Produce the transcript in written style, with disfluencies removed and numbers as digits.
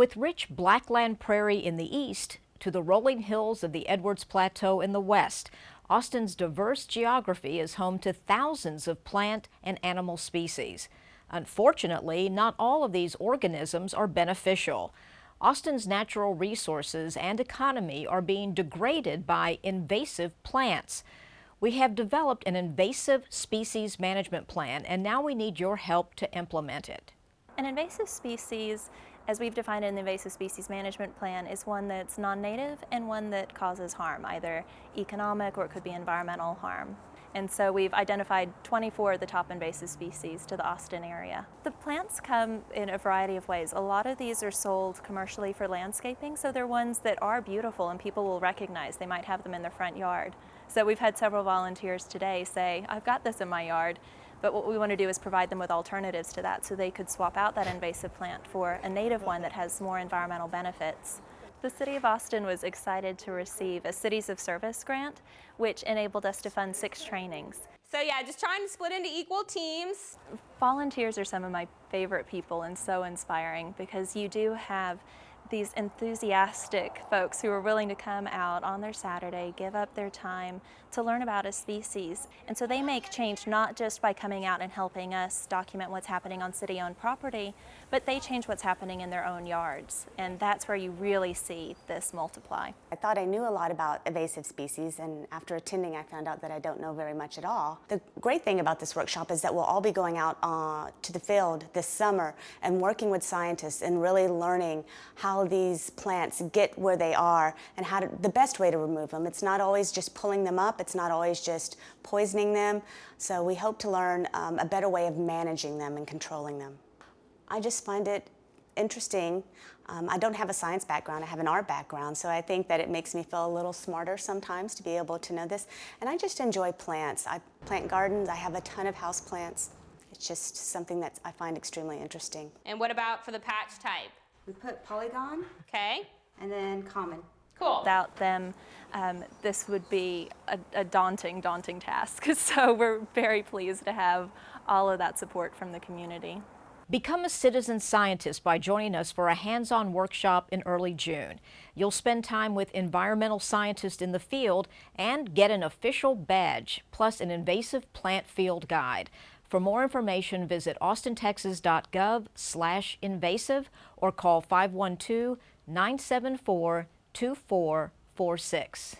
With rich blackland prairie in the east to the rolling hills of the Edwards Plateau in the west, Austin's diverse geography is home to thousands of plant and animal species. Unfortunately, not all of these organisms are beneficial. Austin's natural resources and economy are being degraded by invasive plants. We have developed an invasive species management plan, and now we need your help to implement it. An invasive species, as we've defined in the invasive species management plan, is one that's non-native and one that causes harm, either economic or it could be environmental harm. And so we've identified 24 of the top invasive species to the Austin area. The plants come in a variety of ways. A lot of these are sold commercially for landscaping, so they're ones that are beautiful and people will recognize. They might have them in their front yard. So we've had several volunteers today say, I've got this in my yard, but what we want to do is provide them with alternatives to that so they could swap out that invasive plant for a native one that has more environmental benefits. The City of Austin was excited to receive a Cities of Service grant, which enabled us to fund 6 trainings. So yeah, just trying to split into equal teams. Volunteers are some of my favorite people and so inspiring because you do have these enthusiastic folks who are willing to come out on their Saturday, give up their time to learn about a species. And so they make change not just by coming out and helping us document what's happening on city-owned property, but they change what's happening in their own yards. And that's where you really see this multiply. I thought I knew a lot about invasive species, and after attending I found out that I don't know very much at all. The great thing about this workshop is that we'll all be going out to the field this summer and working with scientists and really learning how these plants get where they are and the best way to remove them. It's not always just pulling them up, it's not always just poisoning them. So we hope to learn a better way of managing them and controlling them. I just find it interesting. I don't have a science background, I have an art background, so I think that it makes me feel a little smarter sometimes to be able to know this. And I just enjoy plants. I plant gardens, I have a ton of house plants. It's just something that I find extremely interesting. And what about for the patch type? We put polygon. Okay. And then common. Cool. Without them, this would be a daunting task. So we're very pleased to have all of that support from the community. Become a citizen scientist by joining us for a hands-on workshop in early June. You'll spend time with environmental scientists in the field and get an official badge, plus an invasive plant field guide. For more information, visit austintexas.gov/invasive or call 512-974-2446.